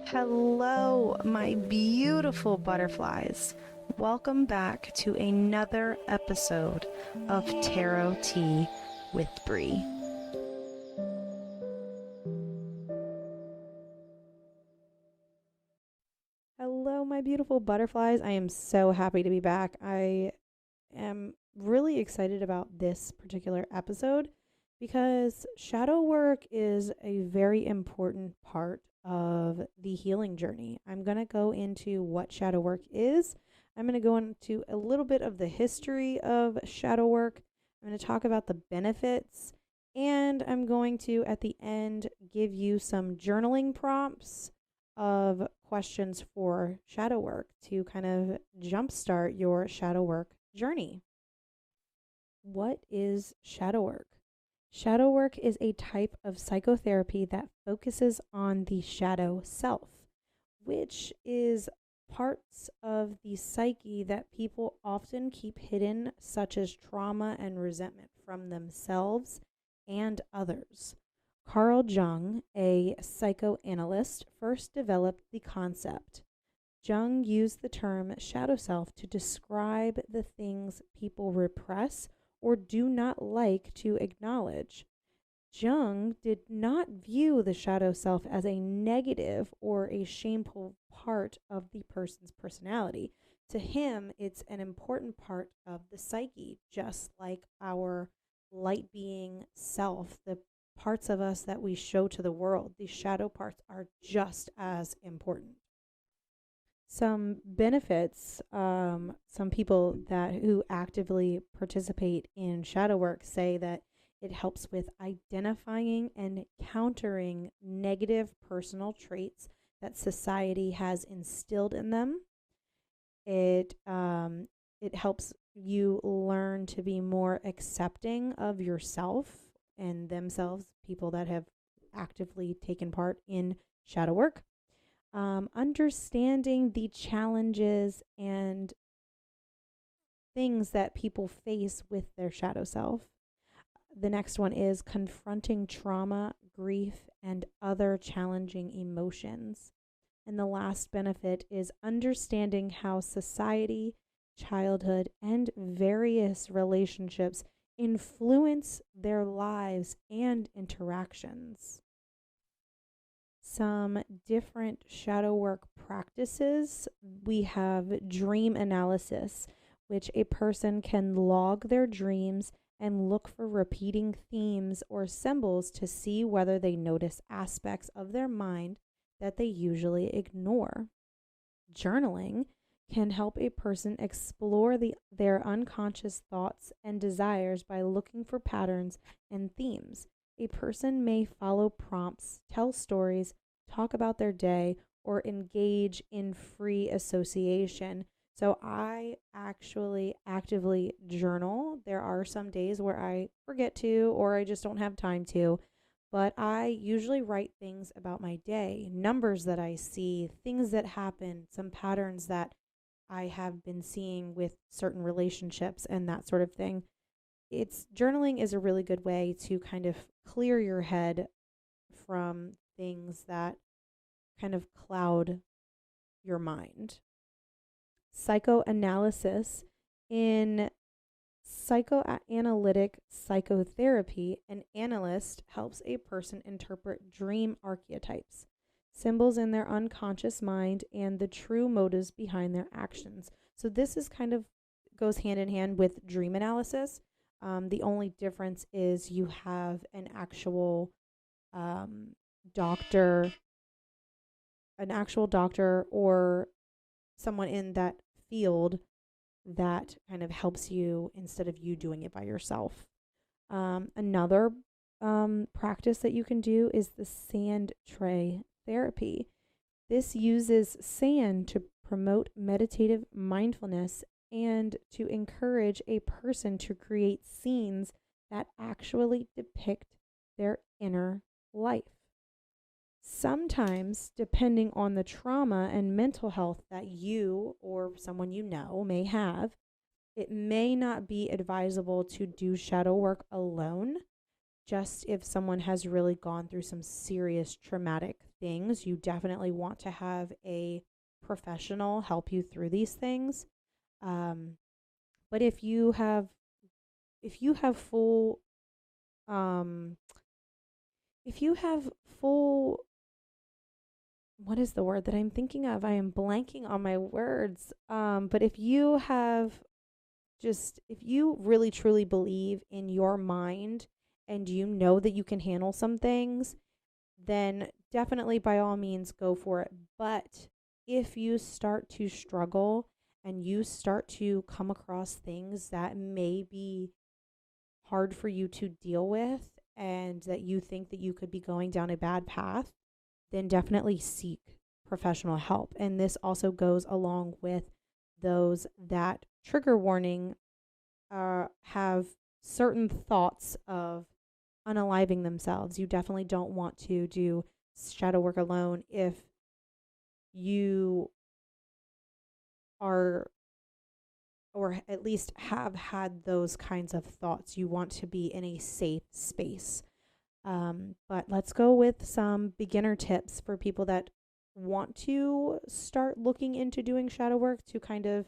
Hello, my beautiful butterflies. Welcome back to another episode of Tarot Tea with Bree. Hello, my beautiful butterflies. I am so happy to be back. I am really excited about this particular episode because shadow work is a very important part of the healing journey. I'm going to go into what shadow work is. I'm going to go into a little bit of the history of shadow work. I'm going to talk about the benefits. And I'm going to, at the end, give you some journaling prompts of questions for shadow work to kind of jumpstart your shadow work journey. What is shadow work? Shadow work is a type of psychotherapy that focuses on the shadow self, which is parts of the psyche that people often keep hidden, such as trauma and resentment from themselves and others. Carl Jung, a psychoanalyst, first developed the concept. Jung used the term shadow self to describe the things people repress or do not like to acknowledge. Jung did not view the shadow self as a negative or a shameful part of the person's personality. To him, it's an important part of the psyche, just like our light being self, the parts of us that we show to the world. These shadow parts are just as important. Some benefits, some people that who actively participate in shadow work say that it helps with identifying and countering negative personal traits that society has instilled in them. It helps you learn to be more accepting of yourself and themselves, people that have actively taken part in shadow work. Understanding the challenges and things that people face with their shadow self. The next one is confronting trauma, grief, and other challenging emotions. And the last benefit is understanding how society, childhood, and various relationships influence their lives and interactions. Some different shadow work practices. We have dream analysis, which a person can log their dreams and look for repeating themes or symbols to see whether they notice aspects of their mind that they usually ignore. Journaling can help a person explore their unconscious thoughts and desires by looking for patterns and themes. A person may follow prompts, tell stories, talk about their day, or engage in free association. So I actually actively journal. There are some days where I forget to, or I just don't have time to, but I usually write things about my day, numbers that I see, things that happen, some patterns that I have been seeing with certain relationships and that sort of thing. It's journaling is a really good way to kind of clear your head from things that kind of cloud your mind. Psychoanalysis. In psychoanalytic psychotherapy, an analyst helps a person interpret dream archetypes, symbols in their unconscious mind, and the true motives behind their actions. So this is kind of goes hand in hand with dream analysis. The only difference is you have an actual doctor, or someone in that field that kind of helps you instead of you doing it by yourself. Another practice that you can do is the sand tray therapy. This uses sand to promote meditative mindfulness and to encourage a person to create scenes that actually depict their inner life. Sometimes, depending on the trauma and mental health that you or someone you know may have, it may not be advisable to do shadow work alone. just if someone has really gone through some serious traumatic things, you definitely want to have a professional help you through these things. But if you have full um if you have full what is the word that I'm thinking of? I am blanking on my words. But if you have if you really truly believe in your mind and you know that you can handle some things, then definitely by all means go for it. But if you start to struggle and you start to come across things that may be hard for you to deal with and that you think that you could be going down a bad path, then definitely seek professional help. And this also goes along with those that trigger warning have certain thoughts of unaliving themselves. You definitely don't want to do shadow work alone if you are, or at least have had those kinds of thoughts. You want to be in a safe space. But let's go with some beginner tips for people that want to start looking into doing shadow work to kind of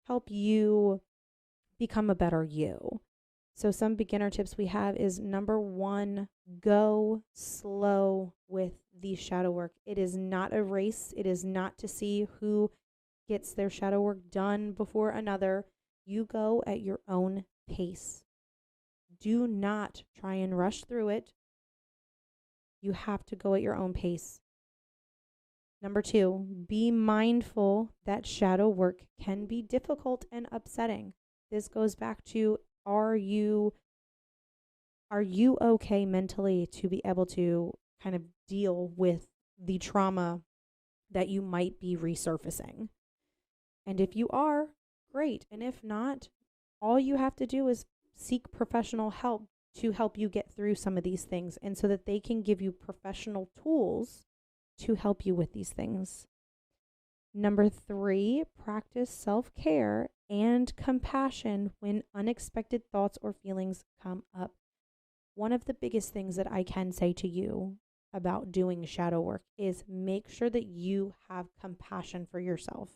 help you become a better you. So some beginner tips we have is number 1, go slow with the shadow work. It is not a race. It is not to see who gets their shadow work done before another. You go at your own pace. Do not try and rush through it. You have to go at your own pace. Number 2, be mindful that shadow work can be difficult and upsetting. This goes back to, are you okay mentally to be able to kind of deal with the trauma that you might be resurfacing? And if you are, great. And if not, all you have to do is seek professional help to help you get through some of these things, and so that they can give you professional tools to help you with these things. Number 3, practice self-care and compassion when unexpected thoughts or feelings come up. One of the biggest things that I can say to you about doing shadow work is make sure that you have compassion for yourself.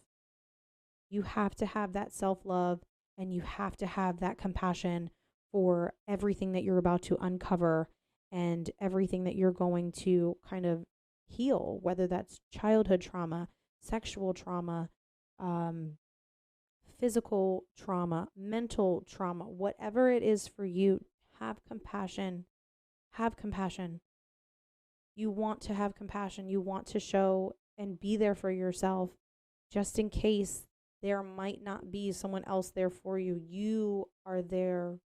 You have to have that self-love, and you have to have that compassion for everything that you're about to uncover and everything that you're going to kind of heal, whether that's childhood trauma, sexual trauma, physical trauma, mental trauma, whatever it is for you. Have compassion. Have compassion. You want to have compassion. You want to show and be there for yourself, just in case there might not be someone else there for you. You are there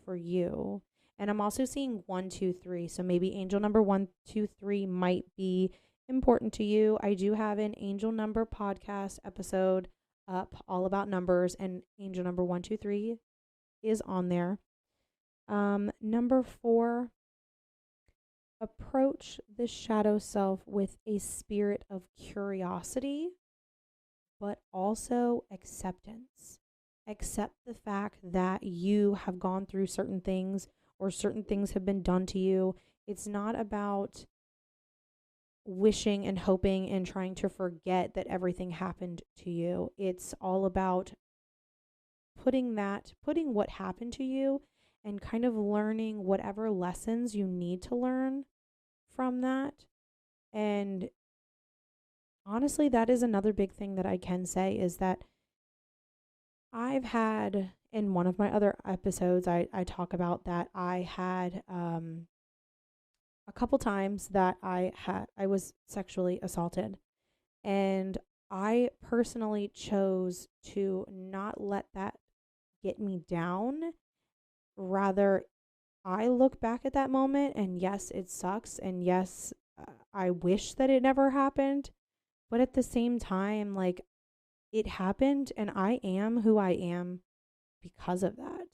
for you. And I'm also seeing 1, 2, 3. So maybe angel number 1, 2, 3 might be important to you. I do have an angel number podcast episode up all about numbers, and angel number 1, 2, 3 is on there. Number 4, approach the shadow self with a spirit of curiosity, but also acceptance. Accept the fact that you have gone through certain things, or certain things have been done to you. It's not about wishing and hoping and trying to forget that everything happened to you. It's all about putting what happened to you and kind of learning whatever lessons you need to learn from that. And honestly, that is another big thing that I can say, is that I've had, in one of my other episodes, I talk about that I had a couple times that I was sexually assaulted, and I personally chose to not let that get me down. Rather, I look back at that moment, and yes, it sucks, and yes, I wish that it never happened, but at the same time, like, it happened, and I am who I am because of that.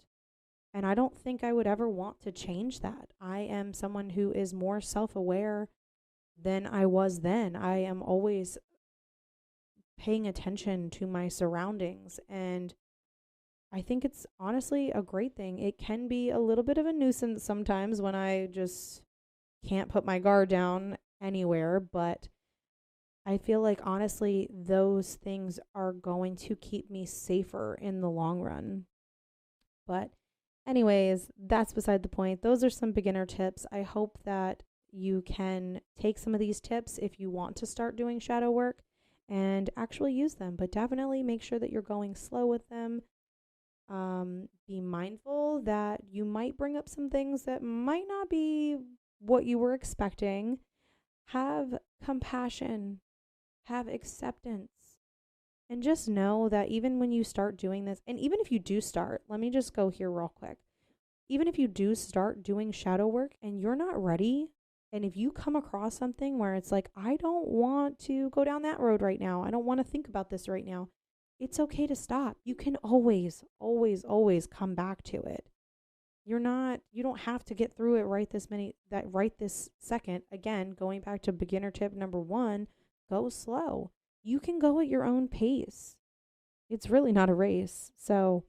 And I don't think I would ever want to change that. I am someone who is more self-aware than I was then. I am always paying attention to my surroundings, and I think it's honestly a great thing. It can be a little bit of a nuisance sometimes when I just can't put my guard down anywhere, but I feel like honestly, those things are going to keep me safer in the long run. But, anyways, that's beside the point. Those are some beginner tips. I hope that you can take some of these tips if you want to start doing shadow work and actually use them. But definitely make sure that you're going slow with them. Be mindful that you might bring up some things that might not be what you were expecting. Have compassion, have acceptance, and just know that even when you start doing this, and even if you do start, let me just go here real quick. Even if you do start doing shadow work and you're not ready, and if you come across something where it's like, I don't want to go down that road right now, I don't want to think about this right now, it's okay to stop. You can always, always, always come back to it. You don't have to get through it right this second. Again, going back to beginner tip number 1, go slow. You can go at your own pace. It's really not a race. So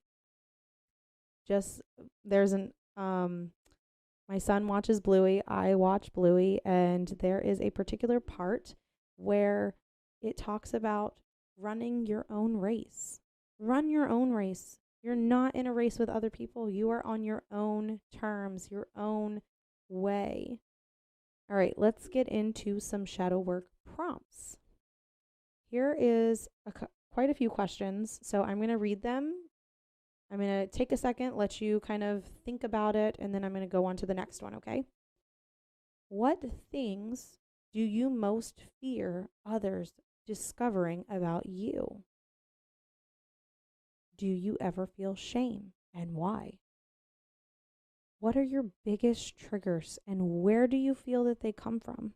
just there's an my son watches Bluey, I watch Bluey, and there is a particular part where it talks about running your own race. Run your own race. You're not in a race with other people. You are on your own terms, your own way. All right, let's get into some shadow work prompts. Here is quite a few questions, so I'm going to read them. I'm going to take a second, let you kind of think about it, and then I'm going to go on to the next one, okay? What things do you most fear others discovering about you? Do you ever feel shame, and why? What are your biggest triggers, and where do you feel that they come from?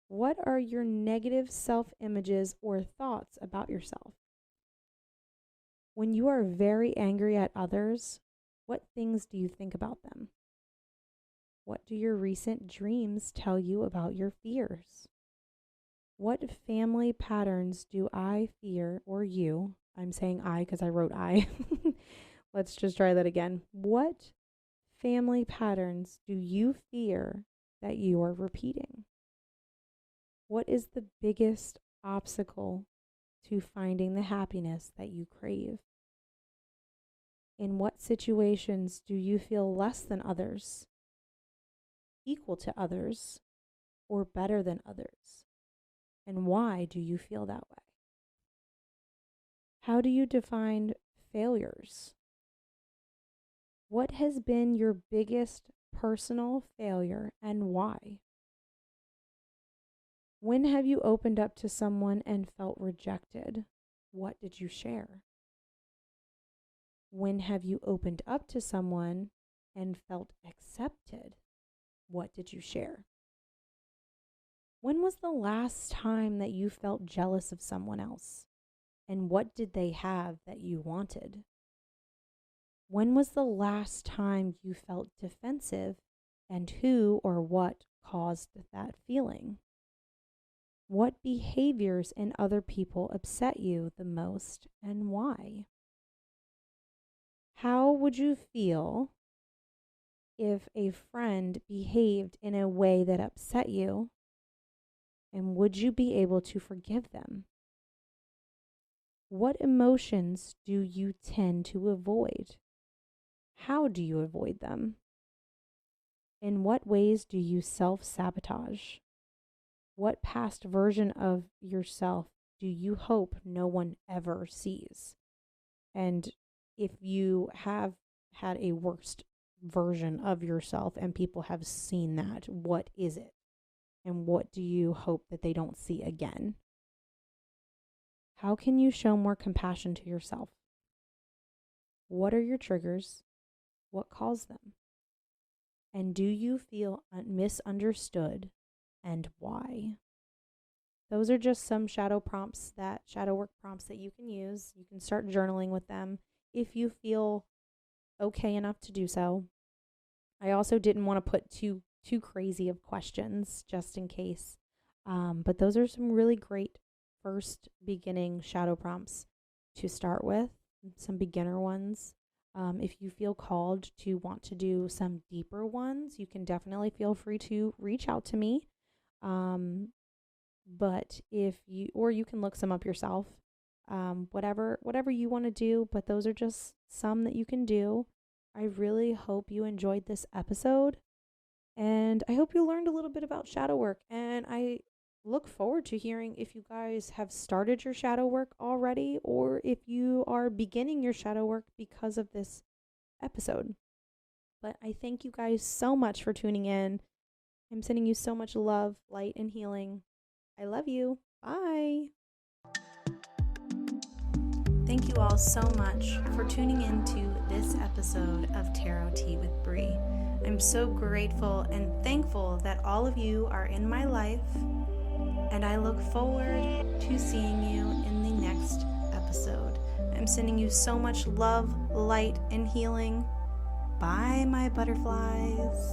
What are your negative self-images or thoughts about yourself? When you are very angry at others, what things do you think about them? What do your recent dreams tell you about your fears? What family patterns do I fear, or you? I'm saying I because I wrote I. Let's just try that again. What family patterns do you fear that you are repeating? What is the biggest obstacle to finding the happiness that you crave? In what situations do you feel less than others, equal to others, or better than others? And why do you feel that way? How do you define failures? What has been your biggest personal failure and why? When have you opened up to someone and felt rejected? What did you share? When have you opened up to someone and felt accepted? What did you share? When was the last time that you felt jealous of someone else? And what did they have that you wanted? When was the last time you felt defensive, and who or what caused that feeling? What behaviors in other people upset you the most and why? How would you feel if a friend behaved in a way that upset you? And would you be able to forgive them? What emotions do you tend to avoid? How do you avoid them? In what ways do you self-sabotage? What past version of yourself do you hope no one ever sees? And if you have had a worst version of yourself and people have seen that, what is it? And what do you hope that they don't see again? How can you show more compassion to yourself? What are your triggers? What caused them? And do you feel misunderstood, and why? Those are just some shadow work prompts that you can use. You can start journaling with them if you feel okay enough to do so. I also didn't want to put too crazy of questions just in case. But those are some really great first beginning shadow prompts to start with. some beginner ones. If you feel called to want to do some deeper ones, you can definitely feel free to reach out to me. But or you can look some up yourself. Whatever you want to do, but those are just some that you can do. I really hope you enjoyed this episode, and I hope you learned a little bit about shadow work, and I look forward to hearing if you guys have started your shadow work already or if you are beginning your shadow work because of this episode. But I thank you guys so much for tuning in. I'm sending you so much love, light, and healing. I love you. Bye. Thank you all so much for tuning into this episode of Tarot Tea with Bree. I'm so grateful and thankful that all of you are in my life, and I look forward to seeing you in the next episode. I'm sending you so much love, light, and healing. Bye, my butterflies.